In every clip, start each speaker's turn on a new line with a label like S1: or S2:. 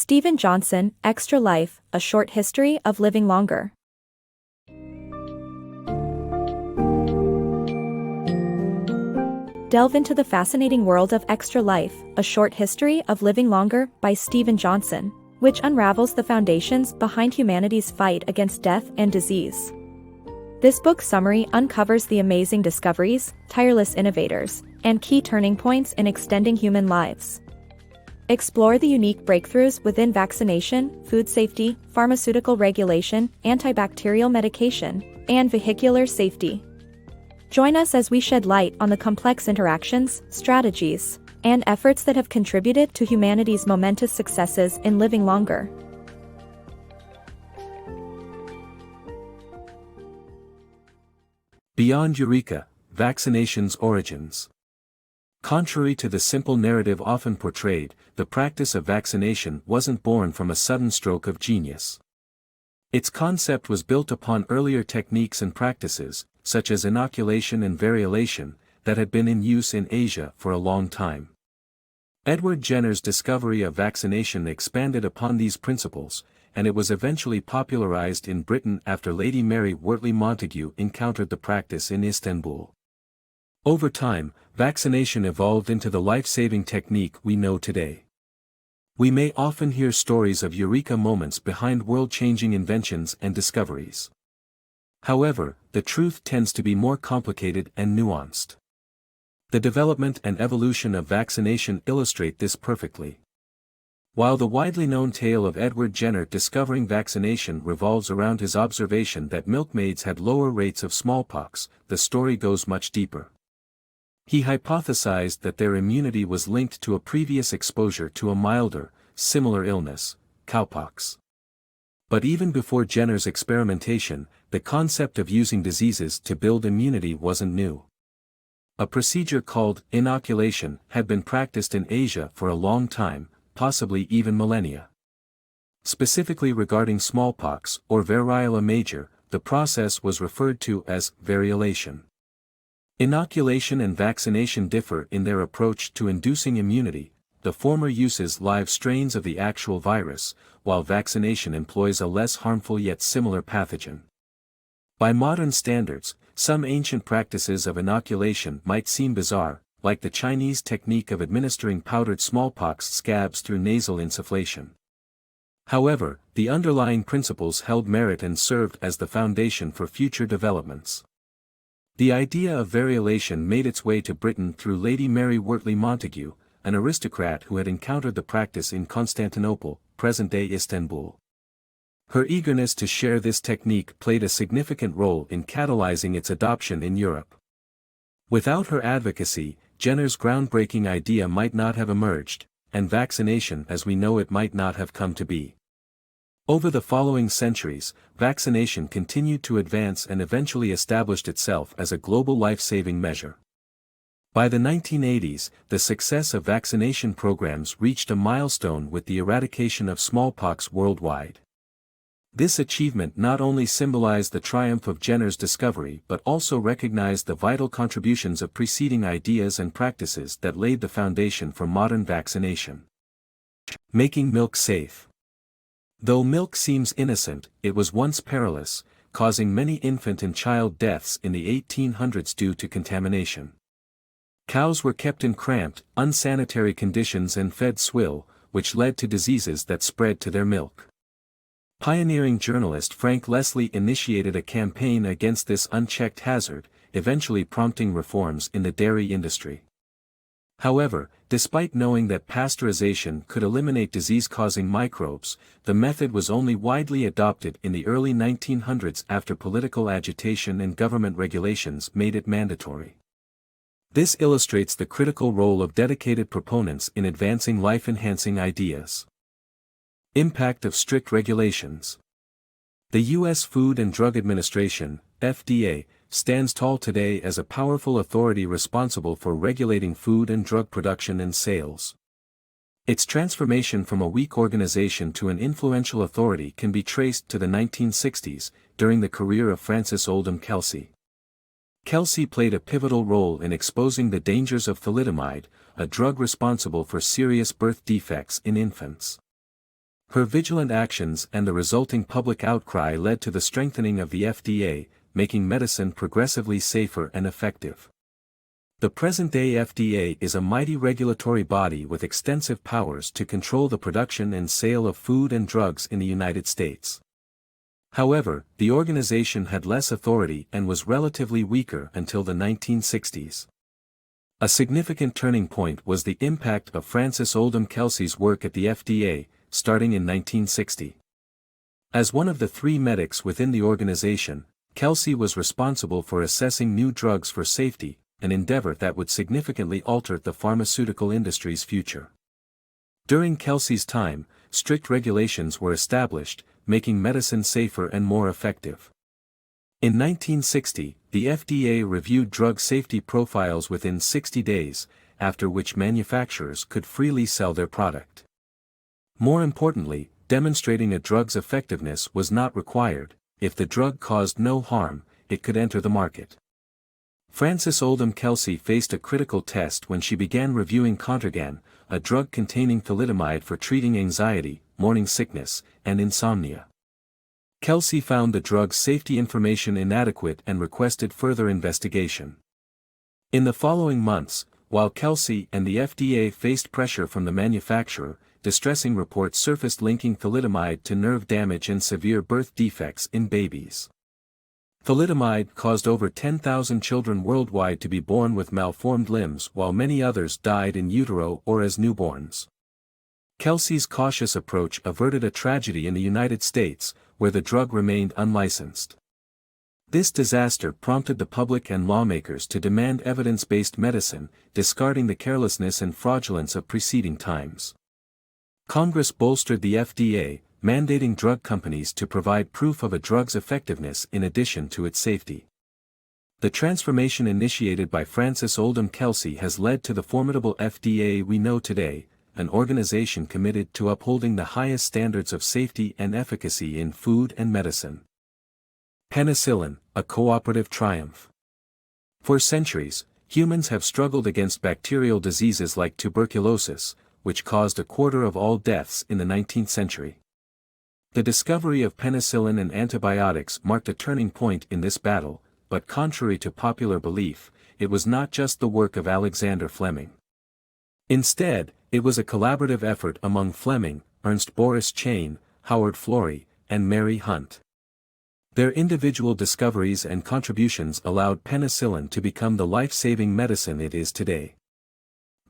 S1: Stephen Johnson, Extra Life, A Short History of Living Longer. Delve into the fascinating world of Extra Life, A Short History of Living Longer by Stephen Johnson, which unravels the foundations behind humanity's fight against death and disease. This book summary uncovers the amazing discoveries, tireless innovators, and key turning points in extending human lives. Explore the unique breakthroughs within vaccination, food safety, pharmaceutical regulation, antibacterial medication, and vehicular safety. Join us as we shed light on the complex interactions, strategies, and efforts that have contributed to humanity's momentous successes in living longer.
S2: Beyond Eureka, Vaccination's Origins. Contrary to the simple narrative often portrayed, the practice of vaccination wasn't born from a sudden stroke of genius. Its concept was built upon earlier techniques and practices, such as inoculation and variolation, that had been in use in Asia for a long time. Edward Jenner's discovery of vaccination expanded upon these principles, and it was eventually popularized in Britain after Lady Mary Wortley Montagu encountered the practice in Istanbul. Over time, vaccination evolved into the life-saving technique we know today. We may often hear stories of Eureka moments behind world-changing inventions and discoveries. However, the truth tends to be more complicated and nuanced. The development and evolution of vaccination illustrate this perfectly. While the widely known tale of Edward Jenner discovering vaccination revolves around his observation that milkmaids had lower rates of smallpox, the story goes much deeper. He hypothesized that their immunity was linked to a previous exposure to a milder, similar illness, cowpox. But even before Jenner's experimentation, the concept of using diseases to build immunity wasn't new. A procedure called inoculation had been practiced in Asia for a long time, possibly even millennia. Specifically regarding smallpox, or variola major, the process was referred to as variolation. Inoculation and vaccination differ in their approach to inducing immunity. The former uses live strains of the actual virus, while vaccination employs a less harmful yet similar pathogen. By modern standards, some ancient practices of inoculation might seem bizarre, like the Chinese technique of administering powdered smallpox scabs through nasal insufflation. However, the underlying principles held merit and served as the foundation for future developments. The idea of variolation made its way to Britain through Lady Mary Wortley Montagu, an aristocrat who had encountered the practice in Constantinople, present-day Istanbul. Her eagerness to share this technique played a significant role in catalyzing its adoption in Europe. Without her advocacy, Jenner's groundbreaking idea might not have emerged, and vaccination as we know it might not have come to be. Over the following centuries, vaccination continued to advance and eventually established itself as a global life-saving measure. By the 1980s, the success of vaccination programs reached a milestone with the eradication of smallpox worldwide. This achievement not only symbolized the triumph of Jenner's discovery but also recognized the vital contributions of preceding ideas and practices that laid the foundation for modern vaccination. Making milk safe. Though milk seems innocent, it was once perilous, causing many infant and child deaths in the 1800s due to contamination. Cows were kept in cramped, unsanitary conditions and fed swill, which led to diseases that spread to their milk. Pioneering journalist Frank Leslie initiated a campaign against this unchecked hazard, eventually prompting reforms in the dairy industry. However, despite knowing that pasteurization could eliminate disease-causing microbes, the method was only widely adopted in the early 1900s after political agitation and government regulations made it mandatory. This illustrates the critical role of dedicated proponents in advancing life-enhancing ideas. Impact of strict regulations. The U.S. Food and Drug Administration, FDA, stands tall today as a powerful authority responsible for regulating food and drug production and sales. Its transformation from a weak organization to an influential authority can be traced to the 1960s, during the career of Francis Oldham Kelsey. Kelsey played a pivotal role in exposing the dangers of thalidomide, a drug responsible for serious birth defects in infants. Her vigilant actions and the resulting public outcry led to the strengthening of the FDA, making medicine progressively safer and effective. The present-day FDA is a mighty regulatory body with extensive powers to control the production and sale of food and drugs in the United States. However, the organization had less authority and was relatively weaker until the 1960s. A significant turning point was the impact of Francis Oldham Kelsey's work at the FDA, starting in 1960. As one of the three medics within the organization, Kelsey was responsible for assessing new drugs for safety, an endeavor that would significantly alter the pharmaceutical industry's future. During Kelsey's time, strict regulations were established, making medicine safer and more effective. In 1960, the FDA reviewed drug safety profiles within 60 days, after which manufacturers could freely sell their product. More importantly, demonstrating a drug's effectiveness was not required. If the drug caused no harm, it could enter the market. Francis Oldham Kelsey faced a critical test when she began reviewing Contergan, a drug containing thalidomide for treating anxiety, morning sickness, and insomnia. Kelsey found the drug's safety information inadequate and requested further investigation. In the following months, while Kelsey and the FDA faced pressure from the manufacturer, distressing reports surfaced linking thalidomide to nerve damage and severe birth defects in babies. Thalidomide caused over 10,000 children worldwide to be born with malformed limbs, while many others died in utero or as newborns. Kelsey's cautious approach averted a tragedy in the United States, where the drug remained unlicensed. This disaster prompted the public and lawmakers to demand evidence-based medicine, discarding the carelessness and fraudulence of preceding times. Congress bolstered the FDA, mandating drug companies to provide proof of a drug's effectiveness in addition to its safety. The transformation initiated by Francis Oldham Kelsey has led to the formidable FDA we know today, an organization committed to upholding the highest standards of safety and efficacy in food and medicine. Penicillin, a cooperative triumph. For centuries, humans have struggled against bacterial diseases like tuberculosis, which caused a quarter of all deaths in the 19th century. The discovery of penicillin and antibiotics marked a turning point in this battle, but contrary to popular belief, it was not just the work of Alexander Fleming. Instead, it was a collaborative effort among Fleming, Ernst Boris Chain, Howard Florey, and Mary Hunt. Their individual discoveries and contributions allowed penicillin to become the life-saving medicine it is today.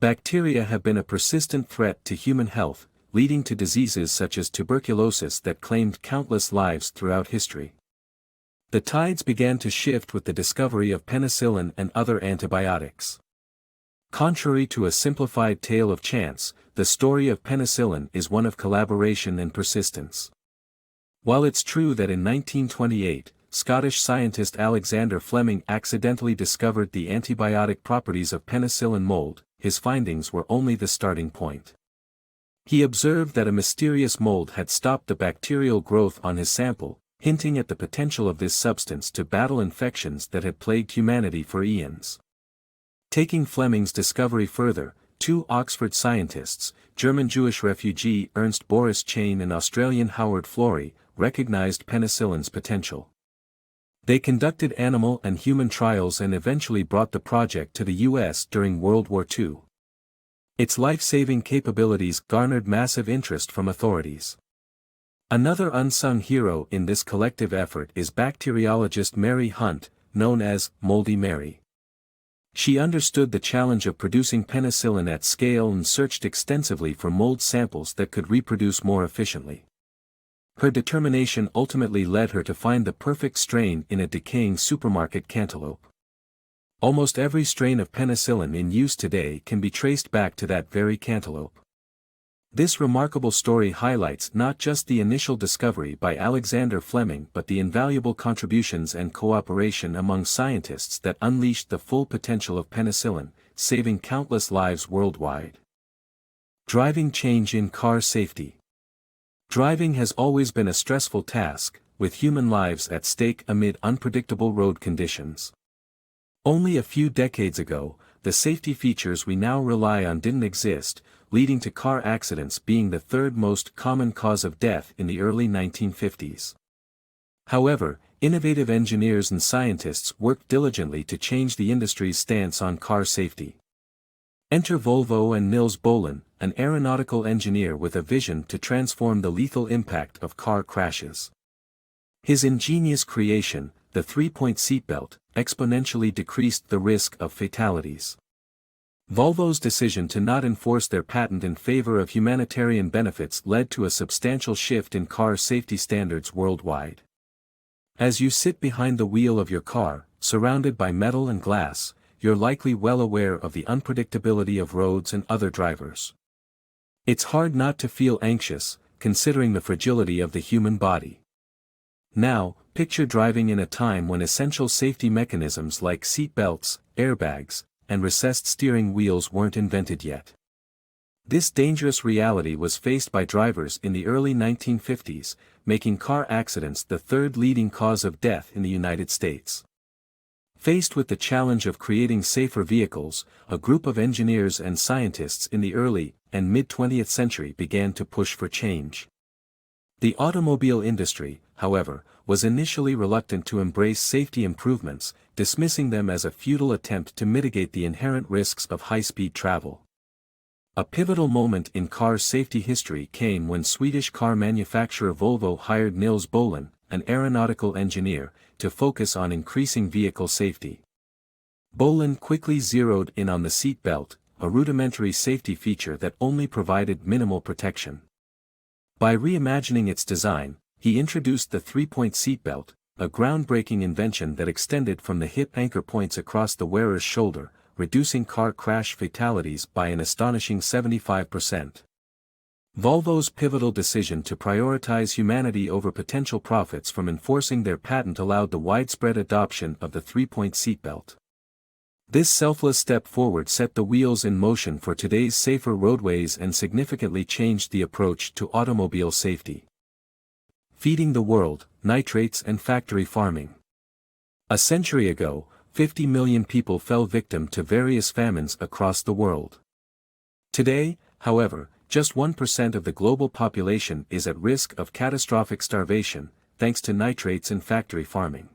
S2: Bacteria have been a persistent threat to human health, leading to diseases such as tuberculosis that claimed countless lives throughout history. The tides began to shift with the discovery of penicillin and other antibiotics. Contrary to a simplified tale of chance, the story of penicillin is one of collaboration and persistence. While it's true that in 1928, Scottish scientist Alexander Fleming accidentally discovered the antibiotic properties of penicillin mold, his findings were only the starting point. He observed that a mysterious mold had stopped the bacterial growth on his sample, hinting at the potential of this substance to battle infections that had plagued humanity for eons. Taking Fleming's discovery further, two Oxford scientists, German-Jewish refugee Ernst Boris Chain and Australian Howard Florey, recognized penicillin's potential. They conducted animal and human trials and eventually brought the project to the U.S. during World War II. Its life-saving capabilities garnered massive interest from authorities. Another unsung hero in this collective effort is bacteriologist Mary Hunt, known as Moldy Mary. She understood the challenge of producing penicillin at scale and searched extensively for mold samples that could reproduce more efficiently. Her determination ultimately led her to find the perfect strain in a decaying supermarket cantaloupe. Almost every strain of penicillin in use today can be traced back to that very cantaloupe. This remarkable story highlights not just the initial discovery by Alexander Fleming but the invaluable contributions and cooperation among scientists that unleashed the full potential of penicillin, saving countless lives worldwide. Driving change in car safety. Driving has always been a stressful task, with human lives at stake amid unpredictable road conditions. Only a few decades ago, the safety features we now rely on didn't exist, leading to car accidents being the third most common cause of death in the early 1950s. However, innovative engineers and scientists worked diligently to change the industry's stance on car safety. Enter Volvo and Niels Bohlin, an aeronautical engineer with a vision to transform the lethal impact of car crashes. His ingenious creation, the 3-point seatbelt, exponentially decreased the risk of fatalities. Volvo's decision to not enforce their patent in favor of humanitarian benefits led to a substantial shift in car safety standards worldwide. As you sit behind the wheel of your car, surrounded by metal and glass, you're likely well aware of the unpredictability of roads and other drivers. It's hard not to feel anxious, considering the fragility of the human body. Now, picture driving in a time when essential safety mechanisms like seat belts, airbags, and recessed steering wheels weren't invented yet. This dangerous reality was faced by drivers in the early 1950s, making car accidents the third leading cause of death in the United States. Faced with the challenge of creating safer vehicles, a group of engineers and scientists in the early and mid-20th century began to push for change. The automobile industry, however, was initially reluctant to embrace safety improvements, dismissing them as a futile attempt to mitigate the inherent risks of high-speed travel. A pivotal moment in car safety history came when Swedish car manufacturer Volvo hired Niels Bohlin, an aeronautical engineer, to focus on increasing vehicle safety. Bohlin quickly zeroed in on the seat belt, a rudimentary safety feature that only provided minimal protection. By reimagining its design, he introduced the 3-point seatbelt, a groundbreaking invention that extended from the hip anchor points across the wearer's shoulder, reducing car crash fatalities by an astonishing 75%. Volvo's pivotal decision to prioritize humanity over potential profits from enforcing their patent allowed the widespread adoption of the 3-point seatbelt. This selfless step forward set the wheels in motion for today's safer roadways and significantly changed the approach to automobile safety. Feeding the world, nitrates and factory farming. A century ago, 50 million people fell victim to various famines across the world. Today, however, just 1% of the global population is at risk of catastrophic starvation, thanks to nitrates and factory farming.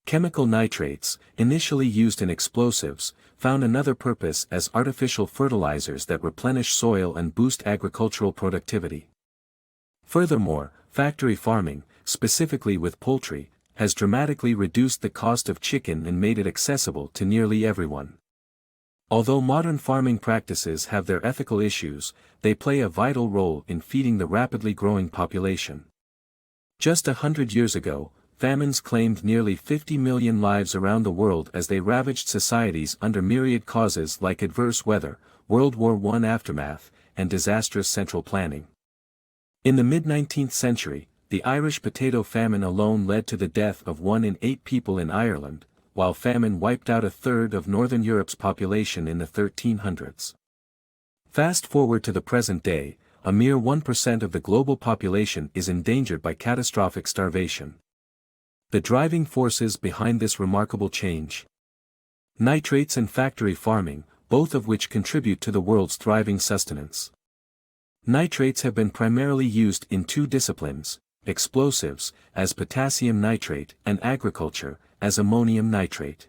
S2: Chemical nitrates, initially used in explosives, found another purpose as artificial fertilizers that replenish soil and boost agricultural productivity. Furthermore, factory farming, specifically with poultry, has dramatically reduced the cost of chicken and made it accessible to nearly everyone. Although modern farming practices have their ethical issues, they play a vital role in feeding the rapidly growing population. Just 100 years ago, famines claimed nearly 50 million lives around the world as they ravaged societies under myriad causes like adverse weather, World War I aftermath, and disastrous central planning. In the mid-19th century, the Irish potato famine alone led to the death of 1 in 8 people in Ireland, while famine wiped out a third of Northern Europe's population in the 1300s. Fast forward to the present day, a mere 1% of the global population is endangered by catastrophic starvation. The driving forces behind this remarkable change. Nitrates and factory farming, both of which contribute to the world's thriving sustenance. Nitrates have been primarily used in 2 disciplines, explosives, as potassium nitrate, and agriculture, as ammonium nitrate.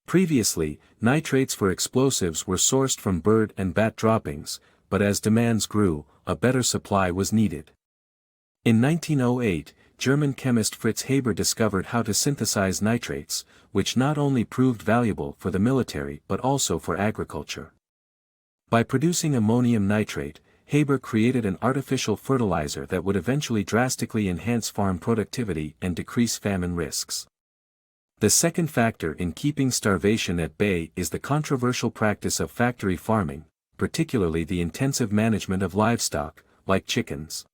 S2: Previously, nitrates for explosives were sourced from bird and bat droppings, but as demands grew, a better supply was needed. In 1908, German chemist Fritz Haber discovered how to synthesize nitrates, which not only proved valuable for the military but also for agriculture. By producing ammonium nitrate, Haber created an artificial fertilizer that would eventually drastically enhance farm productivity and decrease famine risks. The second factor in keeping starvation at bay is the controversial practice of factory farming, particularly the intensive management of livestock, like chickens.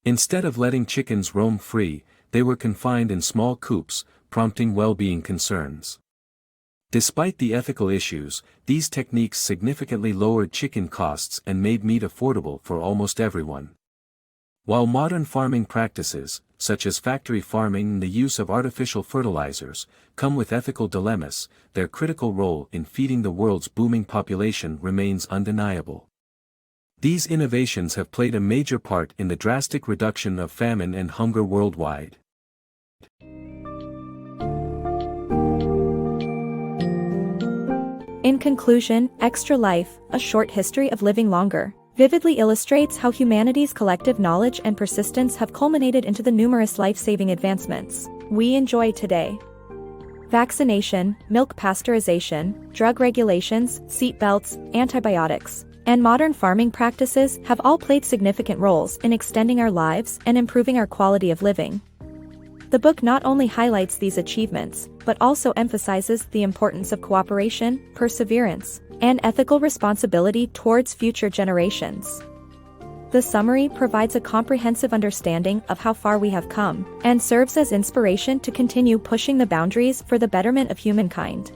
S2: Instead of letting chickens roam free, they were confined in small coops, prompting well-being concerns. Despite the ethical issues, these techniques significantly lowered chicken costs and made meat affordable for almost everyone. While modern farming practices, such as factory farming and the use of artificial fertilizers, come with ethical dilemmas. Their critical role in feeding the world's booming population remains undeniable. These innovations have played a major part in the drastic reduction of famine and hunger worldwide.
S1: In conclusion, Extra Life, A Short History of Living Longer, vividly illustrates how humanity's collective knowledge and persistence have culminated into the numerous life-saving advancements we enjoy today. Vaccination, milk pasteurization, drug regulations, seat belts, antibiotics, and modern farming practices have all played significant roles in extending our lives and improving our quality of living. The book not only highlights these achievements, but also emphasizes the importance of cooperation, perseverance, and ethical responsibility towards future generations. The summary provides a comprehensive understanding of how far we have come, and serves as inspiration to continue pushing the boundaries for the betterment of humankind.